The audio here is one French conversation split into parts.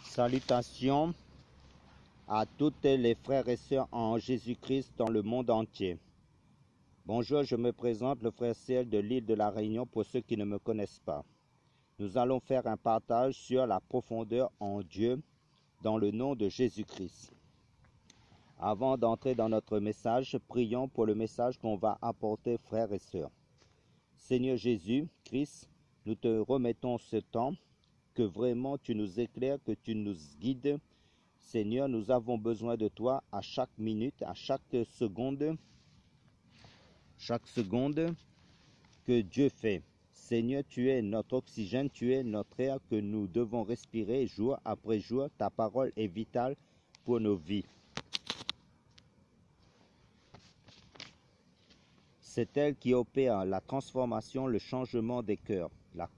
Salutations à toutes les frères et sœurs en Jésus-Christ dans le monde entier. Bonjour, je me présente, le frère Ciel de l'île de la Réunion pour ceux qui ne me connaissent pas. Nous allons faire un partage sur la profondeur en Dieu dans le nom de Jésus-Christ. Avant d'entrer dans notre message, prions pour le message qu'on va apporter, frères et sœurs. Seigneur Jésus-Christ, nous te remettons ce temps, que vraiment tu nous éclaires, que tu nous guides. Seigneur, nous avons besoin de toi à chaque minute, à chaque seconde que Dieu fait. Seigneur, tu es notre oxygène, tu es notre air que nous devons respirer jour après jour. Ta parole est vitale pour nos vies. C'est elle qui opère la transformation, le changement des cœurs,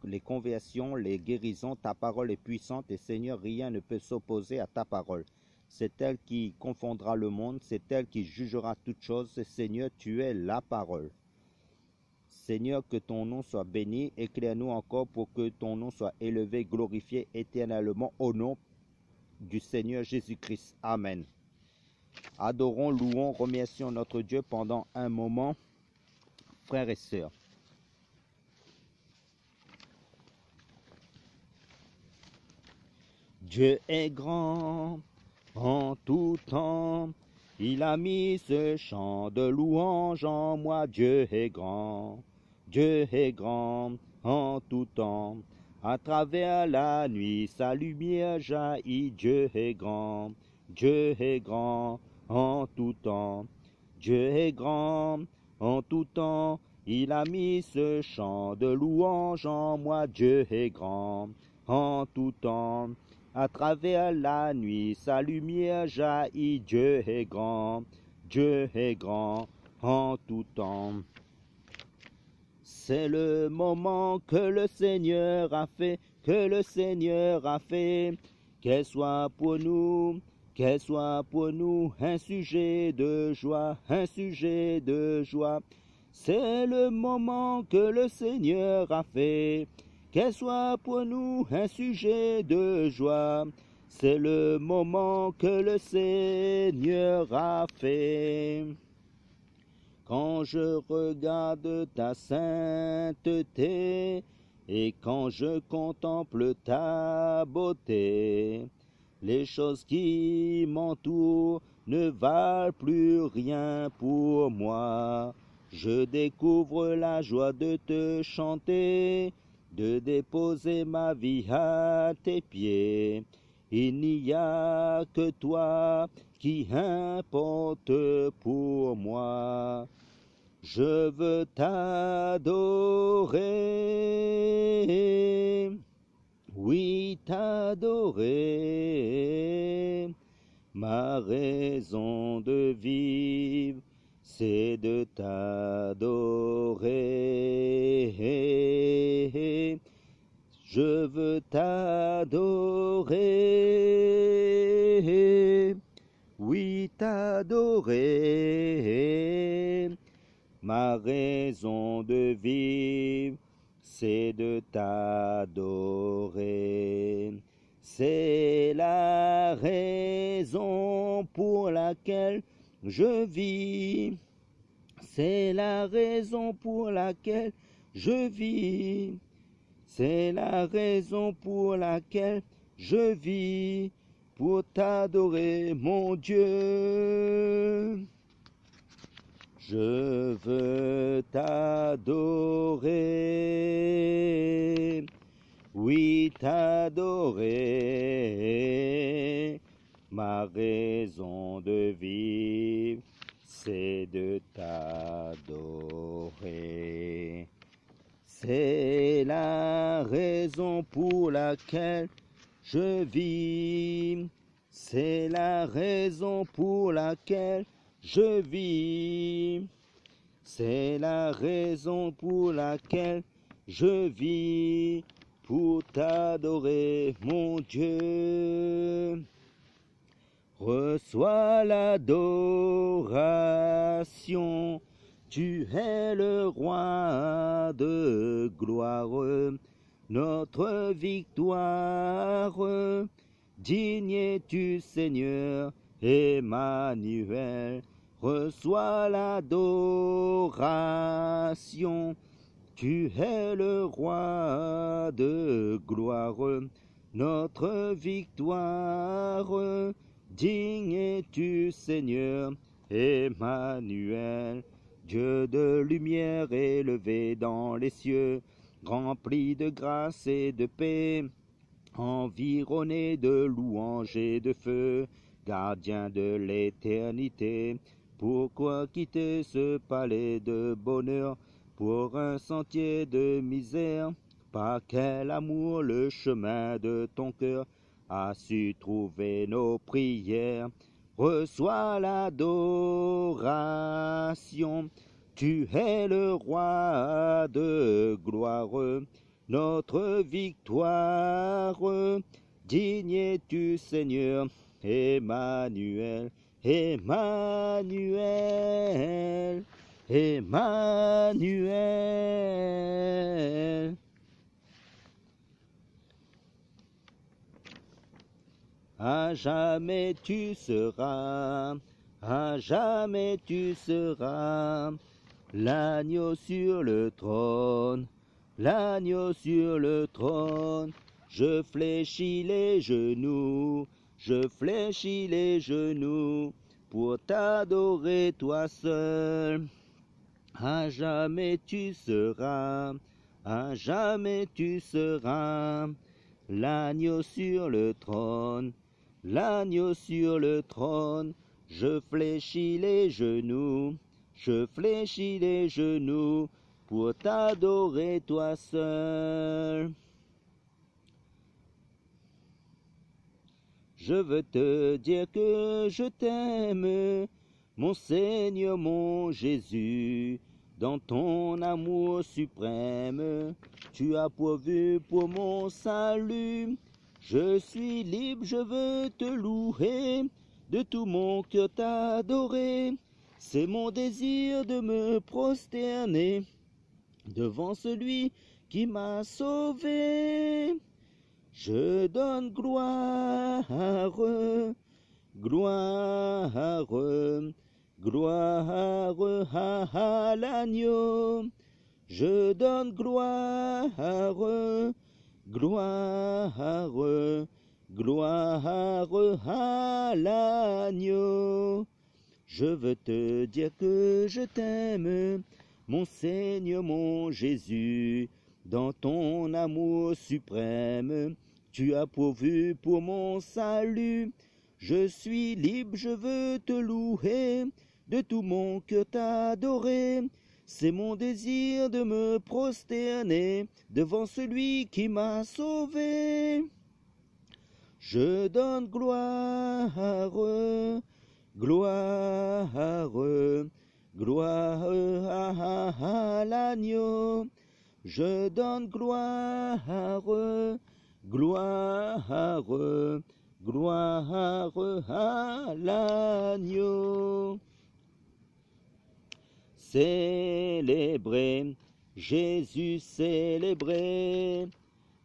les conversions, les guérisons. Ta parole est puissante et Seigneur, rien ne peut s'opposer à ta parole. C'est elle qui confondra le monde, c'est elle qui jugera toutes choses. Seigneur, tu es la parole. Seigneur, que ton nom soit béni, éclaire-nous encore pour que ton nom soit élevé, glorifié éternellement au nom du Seigneur Jésus-Christ. Amen. Adorons, louons, remercions notre Dieu pendant un moment. Frères et sœurs, Dieu est grand en tout temps, il a mis ce chant de louange en moi. Dieu est grand en tout temps, à travers la nuit sa lumière jaillit. Dieu est grand en tout temps, Dieu est grand en tout temps, il a mis ce chant de louange en moi. Dieu est grand en tout temps, à travers la nuit sa lumière jaillit. Dieu est grand en tout temps. C'est le moment que le Seigneur a fait, qu'elle soit pour nous un sujet de joie, C'est le moment que le Seigneur a fait, qu'elle soit pour nous un sujet de joie. C'est le moment que le Seigneur a fait. Quand je regarde ta sainteté et quand je contemple ta beauté, les choses qui m'entourent ne valent plus rien pour moi. Je découvre la joie de te chanter, de déposer ma vie à tes pieds. Il n'y a que toi qui importe pour moi. Je veux t'adorer, oui t'adorer. Ma raison de vivre, c'est de t'adorer. Je veux t'adorer, oui t'adorer. Ma raison de vivre, c'est de t'adorer. C'est la raison pour laquelle je vis. C'est la raison pour laquelle je vis. C'est la raison pour laquelle je vis, pour t'adorer, mon Dieu. Je veux t'adorer, oui t'adorer. Ma raison de vivre, c'est de t'adorer. C'est la raison pour laquelle je vis. C'est la raison pour laquelle je vis. C'est la raison pour laquelle je vis, pour t'adorer, mon Dieu. Reçois l'adoration, tu es le roi de gloire, notre victoire Digne es-tu, Seigneur, Emmanuel, reçois l'adoration. Tu es le roi de gloire, notre victoire. Digne es-tu, Seigneur, Emmanuel, Dieu de lumière élevé dans les cieux, rempli de grâce et de paix, environné de louanges et de feu, gardien de l'éternité. Pourquoi quitter ce palais de bonheur pour un sentier de misère? Par quel amour le chemin de ton cœur a su trouver nos prières? Reçois l'adoration. Tu es le roi de gloire, notre victoire. Digne es-tu, Seigneur, Emmanuel, Emmanuel, Emmanuel. À jamais tu seras, à jamais tu seras, l'agneau sur le trône, l'agneau sur le trône. Je fléchis les genoux, je fléchis les genoux, pour t'adorer toi seul. À jamais tu seras, à jamais tu seras, l'agneau sur le trône, l'agneau sur le trône. Je fléchis les genoux, je fléchis les genoux, pour t'adorer toi seul. Je veux te dire que je t'aime, mon Seigneur, mon Jésus, dans ton amour suprême, tu as pourvu pour mon salut. Je suis libre, je veux te louer, de tout mon cœur t'adorer. C'est mon désir de me prosterner devant celui qui m'a sauvé. Je donne gloire, gloire, gloire à l'agneau. Je donne gloire, gloire, gloire à l'agneau. Je veux te dire que je t'aime, mon Seigneur, mon Jésus, dans ton amour suprême, tu as pourvu pour mon salut. Je suis libre, je veux te louer, de tout mon cœur t'adorer. C'est mon désir de me prosterner devant celui qui m'a sauvé. Je donne gloire, gloire, gloire à l'agneau. Je donne gloire, gloire, gloire à l'agneau. Célébrez, Jésus célébré,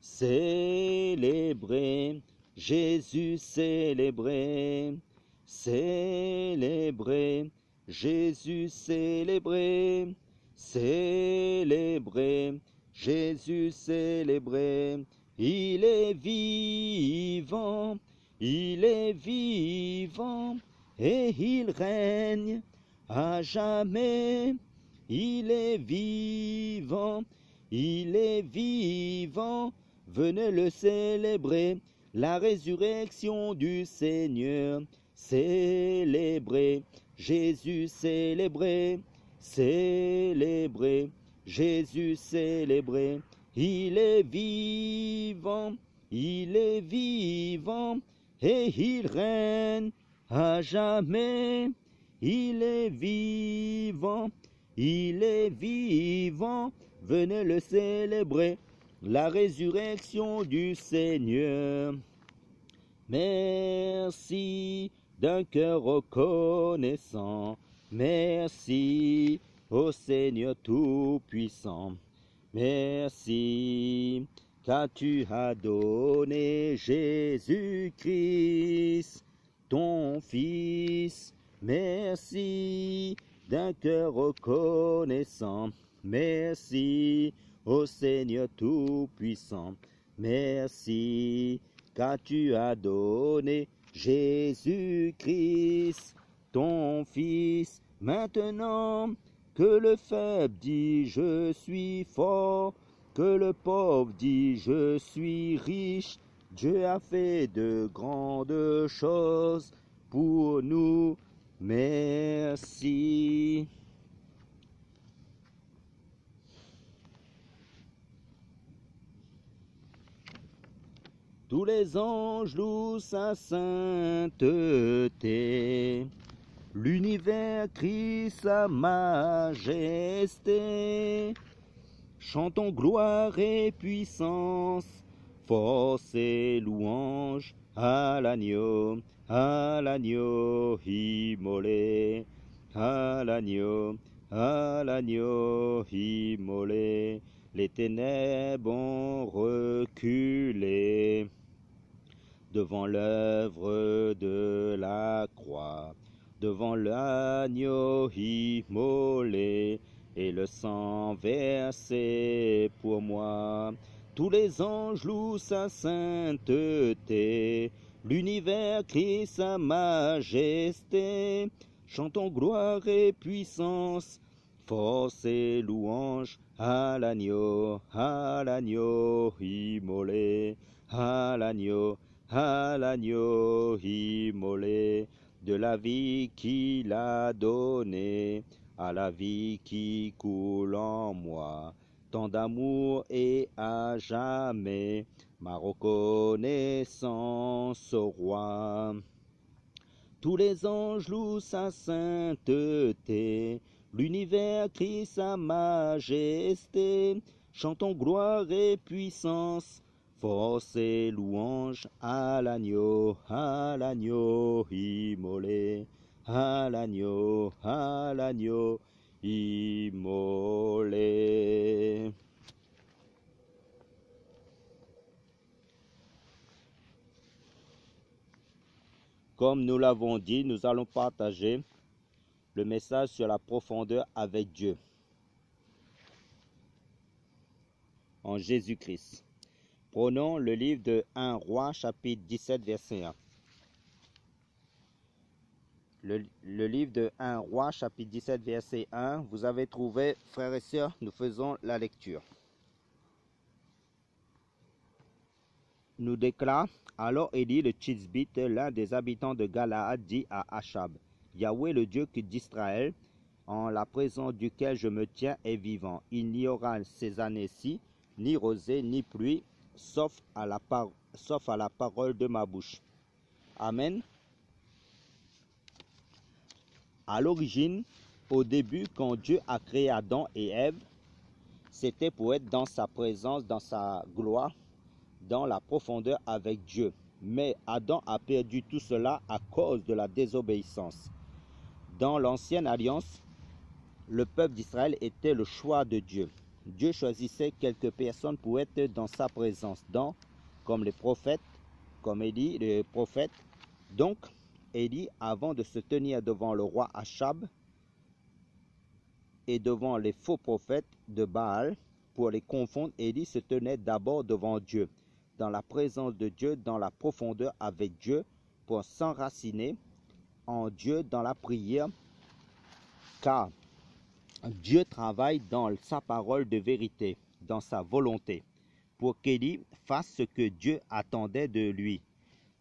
célébrez, Jésus célébré, célébrez, Jésus célébré, célébrez, Jésus célébré. Il est vivant, il est vivant, et il règne à jamais. Il est vivant, il est vivant. Venez le célébrer, la résurrection du Seigneur. Célébrez, Jésus célébré, célébrez, Jésus célébré. Il est vivant, il est vivant, et il règne à jamais. Il est vivant, il est vivant. Venez le célébrer, la résurrection du Seigneur. Merci d'un cœur reconnaissant. Merci au Seigneur Tout-Puissant. Merci, car tu as donné Jésus-Christ, ton Fils. Merci d'un cœur reconnaissant. Merci au Seigneur Tout-Puissant. Merci, car tu as donné Jésus-Christ, ton Fils. Maintenant que le faible dit je suis fort, que le pauvre dit je suis riche, Dieu a fait de grandes choses pour nous. Merci. Tous les anges louent sa sainteté, l'univers crie sa majesté. Chantons gloire et puissance, force et louange à l'agneau immolé, à l'agneau immolé. Les ténèbres ont reculé devant l'œuvre de la croix, devant l'agneau immolé et le sang versé pour moi. Tous les anges louent sa sainteté, l'univers crie sa majesté. Chantons gloire et puissance, force et louange à l'agneau immolé, à l'agneau immolé, de la vie qu'il a donnée à la vie qui coule en moi. Tant d'amour et à jamais ma reconnaissance au roi. Tous les anges louent sa sainteté, l'univers crie sa majesté. Chantons gloire et puissance, force et louange à l'agneau immolé, à l'agneau immolé. Comme nous l'avons dit, nous allons partager le message sur la profondeur avec Dieu en Jésus-Christ. Prenons le livre de 1 Roi, chapitre 17, verset 1. Le livre de 1 Roi, chapitre 17, verset 1. Vous avez trouvé, frères et sœurs, nous faisons la lecture. Nous déclare, alors Élie le Tishbite, l'un des habitants de Galaad, dit à Achab, Yahweh, le Dieu d'Israël, en la présence duquel je me tiens, est vivant. Il n'y aura ces années-ci ni rosée ni pluie, sauf à la parole de ma bouche. Amen. À l'origine, au début, quand Dieu a créé Adam et Ève, c'était pour être dans sa présence, dans sa gloire, dans la profondeur avec Dieu. Mais Adam a perdu tout cela à cause de la désobéissance. Dans l'ancienne alliance, le peuple d'Israël était le choix de Dieu. Dieu choisissait quelques personnes pour être dans sa présence, comme les prophètes, comme Élie, le prophète. Donc, Élie, avant de se tenir devant le roi Achab et devant les faux prophètes de Baal, pour les confondre, Élie se tenait d'abord devant Dieu, dans la présence de Dieu, dans la profondeur avec Dieu, pour s'enraciner en Dieu dans la prière, car Dieu travaille dans sa parole de vérité, dans sa volonté, pour qu'Élie fasse ce que Dieu attendait de lui.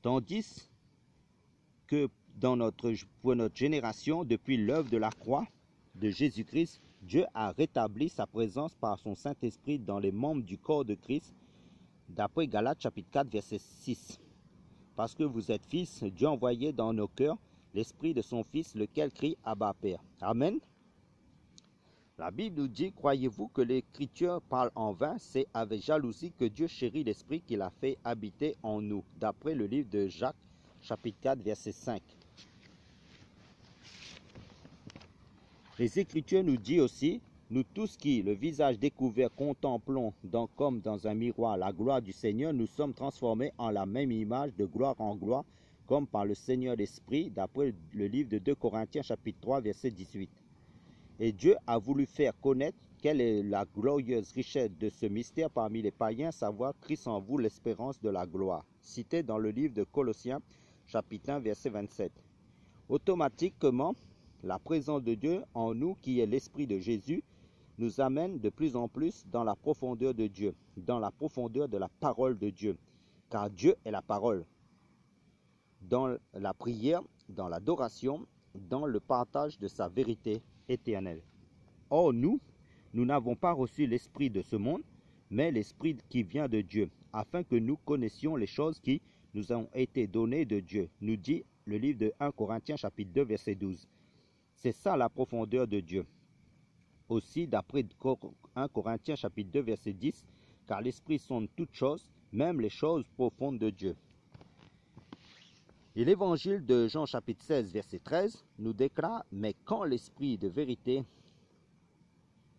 Tandis que pour notre génération, depuis l'œuvre de la croix de Jésus-Christ, Dieu a rétabli sa présence par son Saint-Esprit dans les membres du corps de Christ, d'après Galates chapitre 4, verset 6. Parce que vous êtes fils, Dieu a envoyé dans nos cœurs l'Esprit de son Fils, lequel crie Abba Père. Amen. La Bible nous dit, croyez-vous que l'Écriture parle en vain? C'est avec jalousie que Dieu chérit l'Esprit qu'il a fait habiter en nous, d'après le livre de Jacques, chapitre 4, verset 5. Les Écritures nous disent aussi Nous tous qui, le visage découvert, contemplons comme dans un miroir la gloire du Seigneur, nous sommes transformés en la même image de gloire en gloire, comme par le Seigneur l'Esprit, d'après le livre de 2 Corinthiens chapitre 3, verset 18. Et Dieu a voulu faire connaître quelle est la glorieuse richesse de ce mystère parmi les païens, savoir Christ en vous, l'espérance de la gloire, cité dans le livre de Colossiens chapitre 1, verset 27. Automatiquement, la présence de Dieu en nous, qui est l'Esprit de Jésus, nous amène de plus en plus dans la profondeur de Dieu, dans la profondeur de la parole de Dieu, car Dieu est la parole. Dans la prière, dans l'adoration, dans le partage de sa vérité éternelle. Or, nous n'avons pas reçu l'esprit de ce monde, mais l'esprit qui vient de Dieu, afin que nous connaissions les choses qui nous ont été données de Dieu, nous dit le livre de 1 Corinthiens chapitre 2, verset 12. C'est ça la profondeur de Dieu. Aussi, d'après 1 Corinthiens chapitre 2, verset 10, car l'esprit sonde toutes choses, même les choses profondes de Dieu. Et l'évangile de Jean chapitre 16, verset 13, nous déclare, mais quand l'esprit de vérité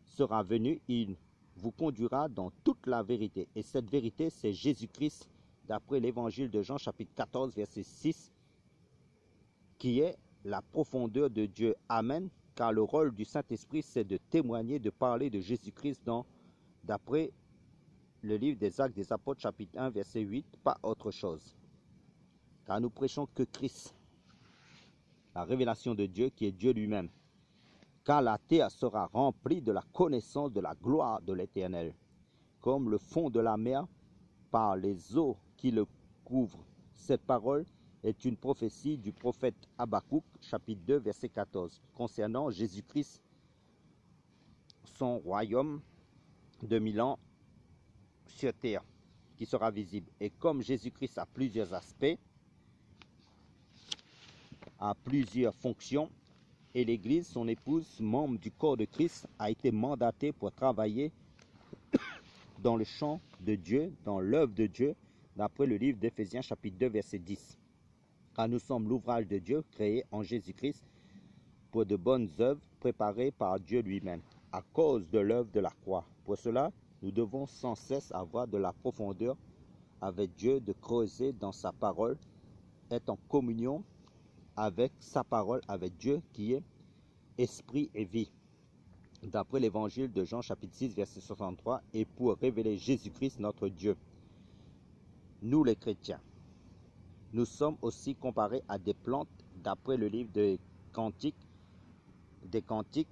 sera venu, il vous conduira dans toute la vérité. Et cette vérité, c'est Jésus-Christ, d'après l'évangile de Jean chapitre 14, verset 6, qui est la profondeur de Dieu. Amen. Car le rôle du Saint-Esprit, c'est de témoigner, de parler de Jésus-Christ d'après le livre des Actes des Apôtres, chapitre 1, verset 8, pas autre chose. Car nous prêchons que Christ, la révélation de Dieu qui est Dieu lui-même. Car la terre sera remplie de la connaissance de la gloire de l'Éternel, comme le fond de la mer par les eaux qui le couvrent. Cette parole est une prophétie du prophète Habakkuk, chapitre 2, verset 14, concernant Jésus-Christ, son royaume de 1000 ans sur terre, qui sera visible. Et comme Jésus-Christ a plusieurs aspects, a plusieurs fonctions, et l'Église, son épouse, membre du corps de Christ, a été mandatée pour travailler dans le champ de Dieu, dans l'œuvre de Dieu, d'après le livre d'Éphésiens chapitre 2, verset 10. Car nous sommes l'ouvrage de Dieu, créé en Jésus-Christ, pour de bonnes œuvres préparées par Dieu lui-même, à cause de l'œuvre de la croix. Pour cela, nous devons sans cesse avoir de la profondeur avec Dieu, de creuser dans sa parole, être en communion avec sa parole, avec Dieu qui est esprit et vie. D'après l'évangile de Jean chapitre 6 verset 63, et pour révéler Jésus-Christ notre Dieu. Nous les chrétiens, nous sommes aussi comparés à des plantes d'après le livre des Cantiques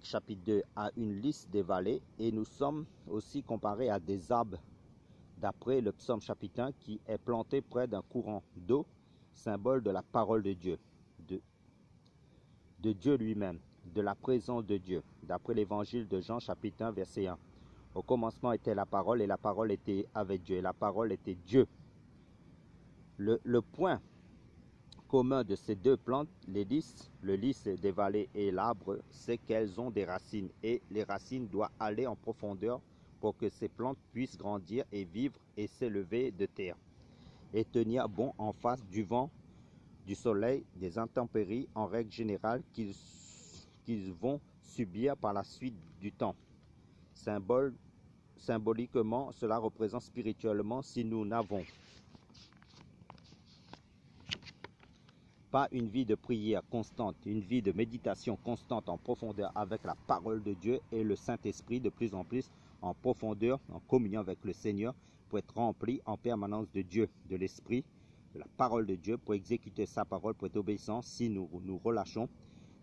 chapitre 2 à une liste des vallées, et nous sommes aussi comparés à des arbres d'après le psaume chapitre 1 qui est planté près d'un courant d'eau, symbole de la parole de Dieu, de Dieu lui-même, de la présence de Dieu, d'après l'évangile de Jean chapitre 1 verset 1. Au commencement était la parole, et la parole était avec Dieu, et la parole était Dieu. Le point commun de ces deux plantes, le lys des vallées et l'arbre, c'est qu'elles ont des racines, et les racines doivent aller en profondeur pour que ces plantes puissent grandir et vivre et s'élever de terre, et tenir bon en face du vent, du soleil, des intempéries en règle générale qu'ils vont subir par la suite du temps. Symboliquement, cela représente spirituellement, si nous n'avons pas une vie de prière constante, une vie de méditation constante en profondeur avec la parole de Dieu et le Saint-Esprit de plus en plus en profondeur, en communion avec le Seigneur, pour être rempli en permanence de Dieu, de l'Esprit, de la parole de Dieu, pour exécuter sa parole, pour être obéissant. Si nous nous relâchons,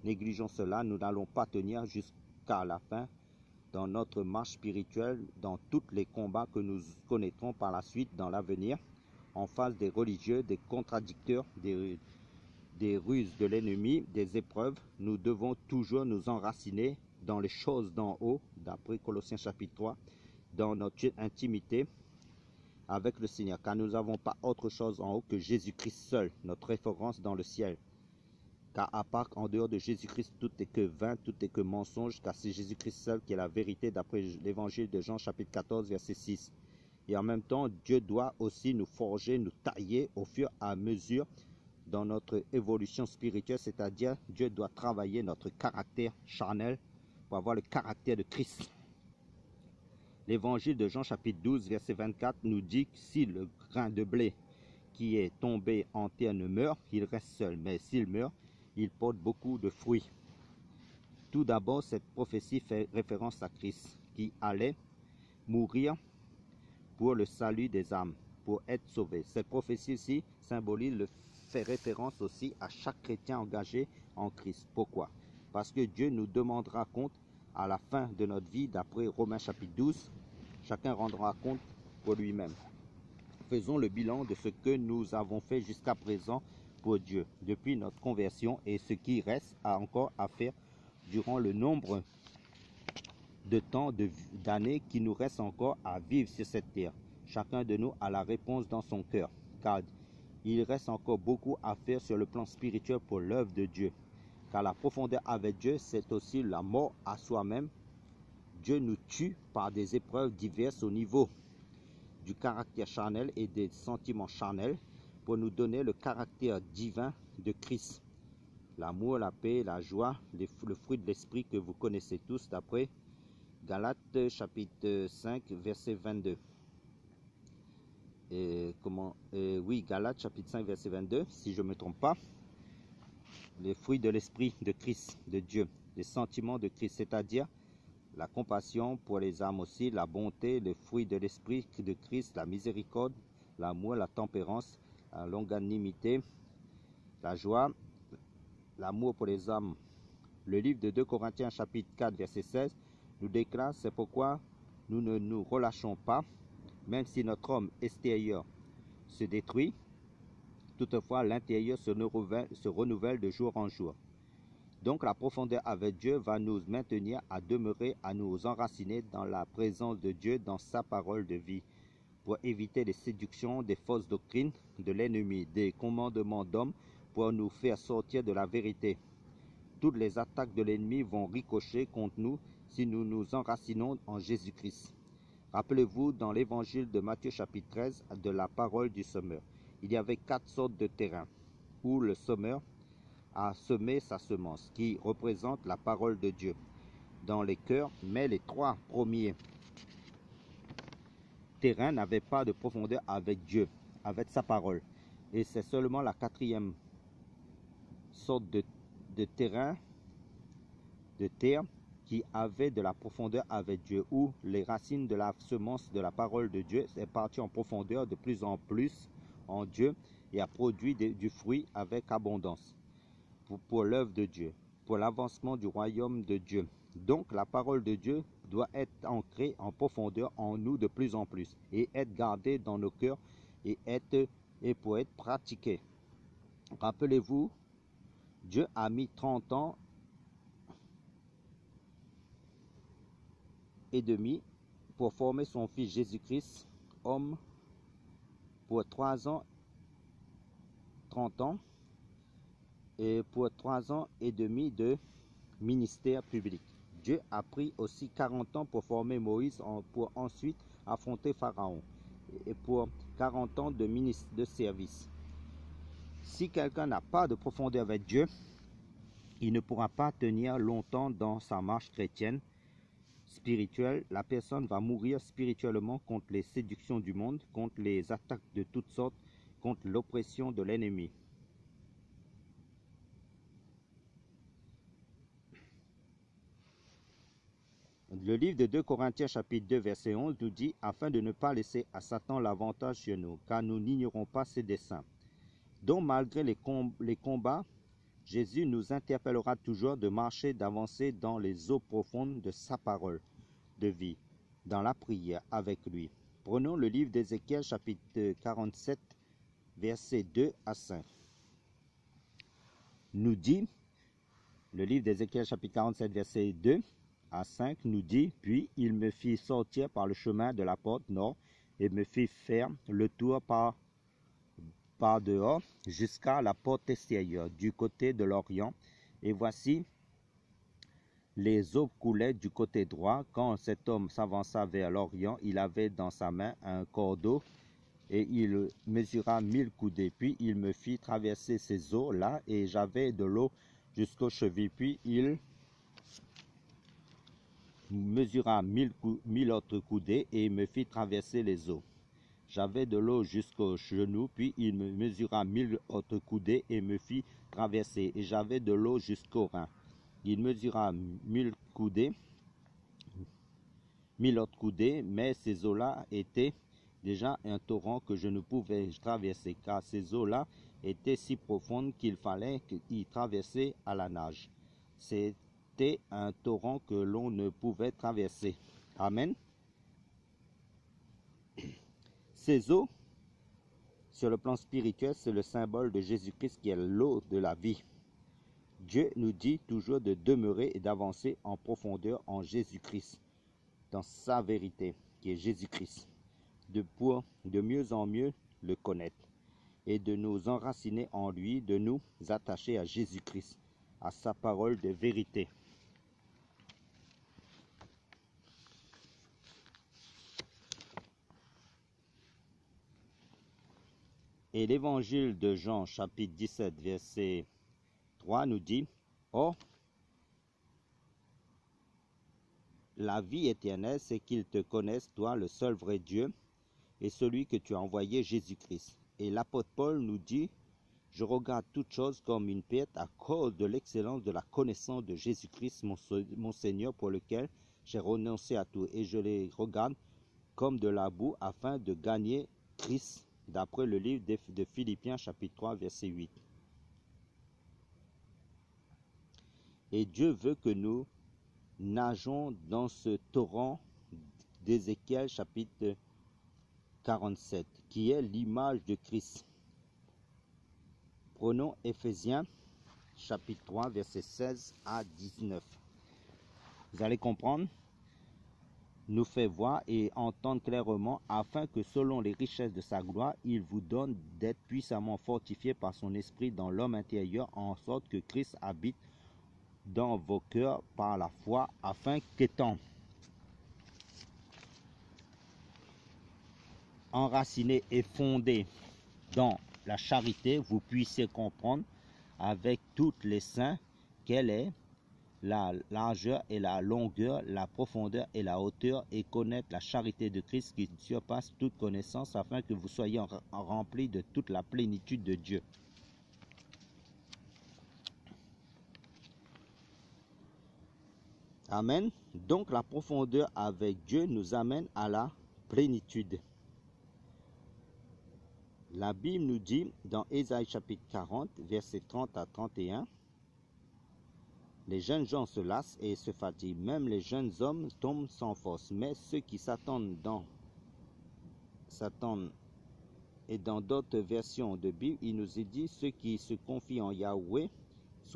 négligeons cela, nous n'allons pas tenir jusqu'à la fin dans notre marche spirituelle, dans tous les combats que nous connaîtrons par la suite dans l'avenir, en face des religieux, des contradicteurs, des ruses de l'ennemi, des épreuves. Nous devons toujours nous enraciner dans les choses d'en haut, d'après Colossiens chapitre 3, dans notre intimité avec le Seigneur, car nous n'avons pas autre chose en haut que Jésus-Christ seul, notre référence dans le ciel. Car à part, en dehors de Jésus-Christ, tout est que vain, tout est que mensonge, car c'est Jésus-Christ seul qui est la vérité, d'après l'évangile de Jean chapitre 14, verset 6. Et en même temps, Dieu doit aussi nous forger, nous tailler au fur et à mesure dans notre évolution spirituelle, c'est-à-dire Dieu doit travailler notre caractère charnel pour avoir le caractère de Christ. L'évangile de Jean chapitre 12 verset 24 nous dit que si le grain de blé qui est tombé en terre ne meurt, il reste seul, mais s'il meurt, il porte beaucoup de fruits. Tout d'abord, cette prophétie fait référence à Christ qui allait mourir pour le salut des âmes, pour être sauvé. Cette prophétie-ci symbolise, fait référence aussi à chaque chrétien engagé en Christ. Pourquoi? Parce que Dieu nous demandera compte à la fin de notre vie, d'après Romains chapitre 12, chacun rendra compte pour lui-même. Faisons le bilan de ce que nous avons fait jusqu'à présent pour Dieu, depuis notre conversion et ce qui reste encore à faire durant le nombre de temps, d'années qui nous reste encore à vivre sur cette terre. Chacun de nous a la réponse dans son cœur, car il reste encore beaucoup à faire sur le plan spirituel pour l'œuvre de Dieu. Car la profondeur avec Dieu, c'est aussi la mort à soi-même. Dieu nous tue par des épreuves diverses au niveau du caractère charnel et des sentiments charnels pour nous donner le caractère divin de Christ. L'amour, la paix, la joie, le fruit de l'esprit que vous connaissez tous d'après Galates chapitre 5 verset 22. Galates chapitre 5 verset 22, si je ne me trompe pas. Les fruits de l'esprit de Christ, de Dieu, les sentiments de Christ, c'est-à-dire la compassion pour les âmes aussi, la bonté, le fruit de l'esprit de Christ, la miséricorde, l'amour, la tempérance, la longanimité, la joie, l'amour pour les âmes. Le livre de 2 Corinthiens chapitre 4 verset 16 nous déclare: c'est pourquoi nous ne nous relâchons pas, même si notre homme extérieur se détruit, toutefois l'intérieur se renouvelle de jour en jour. Donc la profondeur avec Dieu va nous maintenir à demeurer, à nous enraciner dans la présence de Dieu, dans sa parole de vie, pour éviter les séductions des fausses doctrines de l'ennemi, des commandements d'hommes, pour nous faire sortir de la vérité. Toutes les attaques de l'ennemi vont ricocher contre nous si nous nous enracinons en Jésus-Christ. Rappelez-vous dans l'évangile de Matthieu chapitre 13 de la parole du semeur. Il y avait 4 sortes de terrains où le semeur a semé sa semence, qui représente la parole de Dieu dans les cœurs, mais les 3 premiers terrains n'avaient pas de profondeur avec Dieu, avec sa parole. Et c'est seulement la 4e sorte de terrain, de terre, qui avait de la profondeur avec Dieu, où les racines de la semence de la parole de Dieu est partie en profondeur de plus en plus en Dieu et a produit du fruit avec abondance pour l'œuvre de Dieu, pour l'avancement du royaume de Dieu. Donc la parole de Dieu doit être ancrée en profondeur en nous de plus en plus et être gardée dans nos cœurs et pour être pratiquée. Rappelez-vous, Dieu a mis 30 ans et demi pour former son fils Jésus-Christ, homme, pour 3 ans, 30 ans, et pour 3 ans et demi de ministère public. Dieu a pris aussi 40 ans pour former Moïse, pour ensuite affronter Pharaon, et pour 40 ans de service. Si quelqu'un n'a pas de profondeur avec Dieu, il ne pourra pas tenir longtemps dans sa marche chrétienne, spirituelle. La personne va mourir spirituellement contre les séductions du monde, contre les attaques de toutes sortes, contre l'oppression de l'ennemi. Le livre de 2 Corinthiens chapitre 2 verset 11 nous dit: afin de ne pas laisser à Satan l'avantage sur nous, car nous n'ignorons pas ses desseins. Donc malgré les combats, Jésus nous interpellera toujours de marcher, d'avancer dans les eaux profondes de sa parole de vie, dans la prière avec lui. Prenons le livre d'Ézéchiel chapitre 47 versets 2 à 5. Nous dit, le livre d'Ézéchiel chapitre 47 verset 2 à 5 nous dit: puis il me fit sortir par le chemin de la porte nord et me fit faire le tour par dehors jusqu'à la porte extérieure du côté de l'Orient, et voici les eaux coulaient du côté droit. Quand cet homme s'avança vers l'Orient, il avait dans sa main un cordeau et il mesura 1000 coudées. Puis il me fit traverser ces eaux-là et j'avais de l'eau jusqu'aux chevilles. Puis il mesura 1000 autres coudées et me fit traverser les eaux. J'avais de l'eau jusqu'aux genoux, puis il me mesura 1000 autres coudées et me fit traverser, et j'avais de l'eau jusqu'aux reins. Il mesura 1000 coudées, 1000 autres coudées, mais ces eaux-là étaient déjà un torrent que je ne pouvais traverser, car ces eaux-là étaient si profondes qu'il fallait y traverser à la nage. C'était un torrent que l'on ne pouvait traverser. Amen. Ces eaux, sur le plan spirituel, c'est le symbole de Jésus-Christ qui est l'eau de la vie. Dieu nous dit toujours de demeurer et d'avancer en profondeur en Jésus-Christ, dans sa vérité, qui est Jésus-Christ, pour de mieux en mieux le connaître et de nous enraciner en lui, de nous attacher à Jésus-Christ, à sa parole de vérité. Et l'évangile de Jean, chapitre 17, verset 3, nous dit, « Or, la vie éternelle, c'est qu'ils te connaissent, toi, le seul vrai Dieu, et celui que tu as envoyé, Jésus-Christ. » Et l'apôtre Paul nous dit, « Je regarde toute chose comme une perte à cause de l'excellence de la connaissance de Jésus-Christ, mon Seigneur, pour lequel j'ai renoncé à tout. Et je les regarde comme de la boue afin de gagner Christ. » D'après le livre de Philippiens, chapitre 3, verset 8. Et Dieu veut que nous nageons dans ce torrent d'Ézéchiel, chapitre 47, qui est l'image de Christ. Prenons Éphésiens, chapitre 3, verset 16 à 19. Vous allez comprendre. Nous fait voir et entendre clairement, afin que selon les richesses de sa gloire, il vous donne d'être puissamment fortifiés par son esprit dans l'homme intérieur, en sorte que Christ habite dans vos cœurs par la foi, afin qu'étant enracinés et fondés dans la charité, vous puissiez comprendre avec toutes les saints quelle est la largeur et la longueur, la profondeur et la hauteur, et connaître la charité de Christ qui surpasse toute connaissance, afin que vous soyez remplis de toute la plénitude de Dieu. Amen. Donc la profondeur avec Dieu nous amène à la plénitude. La Bible nous dit dans Ésaïe chapitre 40, versets 30 à 31, les jeunes gens se lassent et se fatiguent, même les jeunes hommes tombent sans force. Mais ceux qui s'attendent et dans d'autres versions de Bible, il nous est dit, ceux qui se confient en Yahweh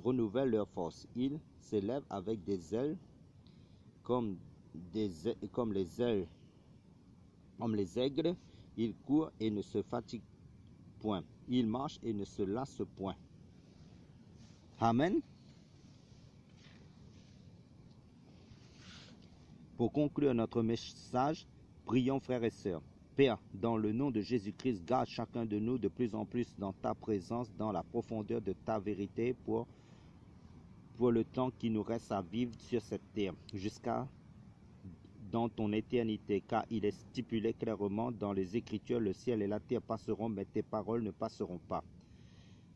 renouvellent leur force. Ils s'élèvent avec des ailes comme les aigles. Ils courent et ne se fatiguent point. Ils marchent et ne se lassent point. Amen. Pour conclure notre message, prions frères et sœurs. Père, dans le nom de Jésus-Christ, garde chacun de nous de plus en plus dans ta présence, dans la profondeur de ta vérité pour le temps qui nous reste à vivre sur cette terre, jusqu'à dans ton éternité, car il est stipulé clairement dans les Écritures, le ciel et la terre passeront, mais tes paroles ne passeront pas.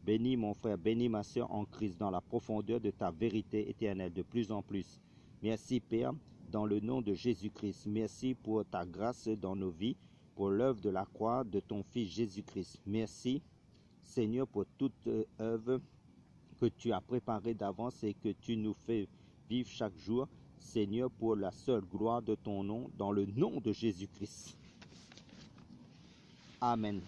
Bénis mon frère, bénis ma sœur en Christ, dans la profondeur de ta vérité éternelle, de plus en plus. Merci Père, dans le nom de Jésus-Christ. Merci pour ta grâce dans nos vies, pour l'œuvre de la croix de ton Fils Jésus-Christ. Merci Seigneur pour toute œuvre que tu as préparée d'avance et que tu nous fais vivre chaque jour. Seigneur, pour la seule gloire de ton nom, dans le nom de Jésus-Christ. Amen.